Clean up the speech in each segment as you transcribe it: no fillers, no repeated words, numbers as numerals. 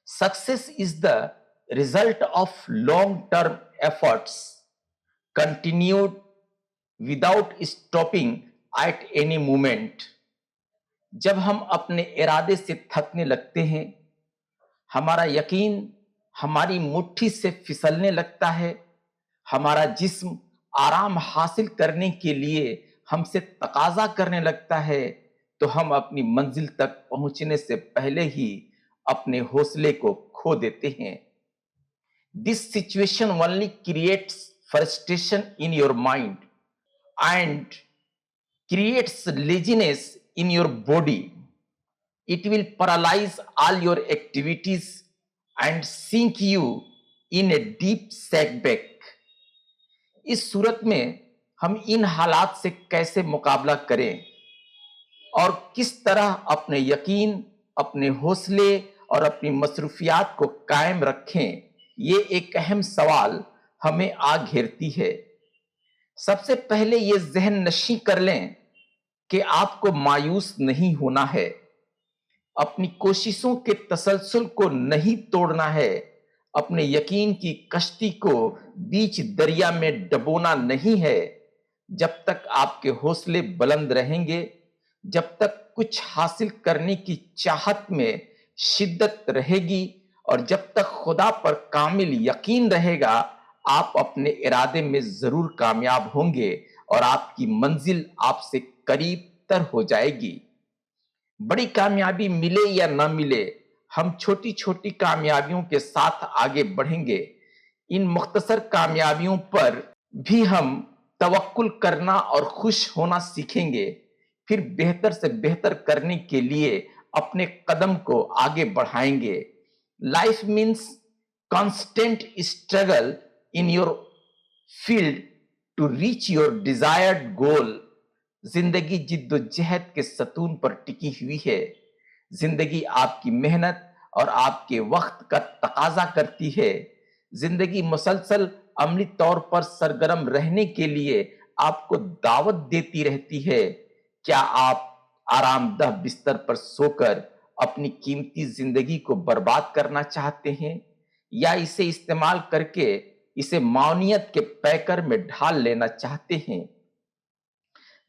Success is the result of long-term efforts continued without stopping at any moment. جب ہم اپنے ارادے سے تھکنے لگتے ہیں، ہمارا یقین ہماری مٹھی سے پھسلنے لگتا ہے، ہمارا جسم آرام حاصل کرنے کے لیے ہم سے تقاضا کرنے لگتا ہے، تو ہم اپنی منزل تک پہنچنے سے پہلے ہی اپنے حوصلے کو کھو دیتے ہیں۔ This situation only creates frustration in your mind and creates laziness in your body. It will paralyze all your activities and sink you in a deep setback. اس صورت میں ہم ان حالات سے کیسے مقابلہ کریں اور کس طرح اپنے یقین، اپنے حوصلے اور اپنی مصروفیات کو قائم رکھیں، یہ ایک اہم سوال ہمیں آ گھیرتی ہے۔ سب سے پہلے یہ ذہن نشیں کر لیں کہ آپ کو مایوس نہیں ہونا ہے، اپنی کوششوں کے تسلسل کو نہیں توڑنا ہے، اپنے یقین کی کشتی کو بیچ دریا میں ڈبونا نہیں ہے۔ جب تک آپ کے حوصلے بلند رہیں گے، جب تک کچھ حاصل کرنے کی چاہت میں شدت رہے گی اور جب تک خدا پر کامل یقین رہے گا، آپ اپنے ارادے میں ضرور کامیاب ہوں گے اور آپ کی منزل آپ سے قریب تر ہو جائے گی۔ بڑی کامیابی ملے یا نہ ملے، ہم چھوٹی چھوٹی کامیابیوں کے ساتھ آگے بڑھیں گے۔ ان مختصر کامیابیوں پر بھی ہم توکل کرنا اور خوش ہونا سیکھیں گے، پھر بہتر سے بہتر کرنے کے لیے اپنے قدم کو آگے بڑھائیں گے۔ Life means constant struggle in your field to reach your desired goal. زندگی جد و جہد کے ستون پر ٹکی ہوئی ہے۔ زندگی آپ کی محنت اور آپ کے وقت کا تقاضا کرتی ہے۔ زندگی مسلسل عملی طور پر سرگرم رہنے کے لیے آپ کو دعوت دیتی رہتی ہے۔ کیا آپ آرام دہ بستر پر سو کر اپنی قیمتی زندگی کو برباد کرنا چاہتے ہیں یا اسے استعمال کر کے اسے معاونیت کے پیکر میں ڈھال لینا چاہتے ہیں؟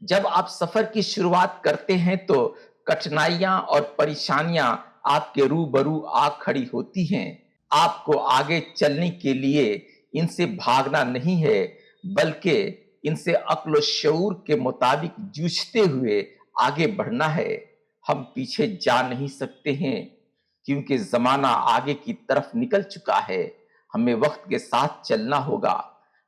جب آپ سفر کی شروعات کرتے ہیں تو کٹھنائیاں اور پریشانیاں آپ کے روبرو آ کھڑی ہوتی ہیں۔ آپ کو آگے چلنے کے لیے ان سے بھاگنا نہیں ہے، بلکہ ان سے عقل و شعور کے مطابق جوجھتے ہوئے آگے بڑھنا ہے۔ ہم پیچھے جا نہیں سکتے ہیں کیونکہ زمانہ آگے کی طرف نکل چکا ہے۔ ہمیں وقت کے ساتھ چلنا ہوگا۔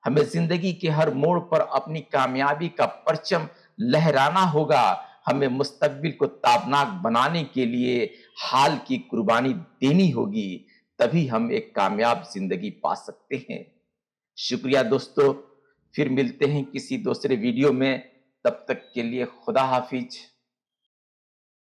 ہمیں زندگی کے ہر موڑ پر اپنی کامیابی کا پرچم لہرانا ہوگا۔ ہمیں مستقبل کو تابناک بنانے کے لیے حال کی قربانی دینی ہوگی، تبھی ہم ایک کامیاب زندگی پا سکتے ہیں۔ شکریہ دوستو، پھر ملتے ہیں کسی دوسرے ویڈیو میں، تب تک کے لیے خدا حافظ۔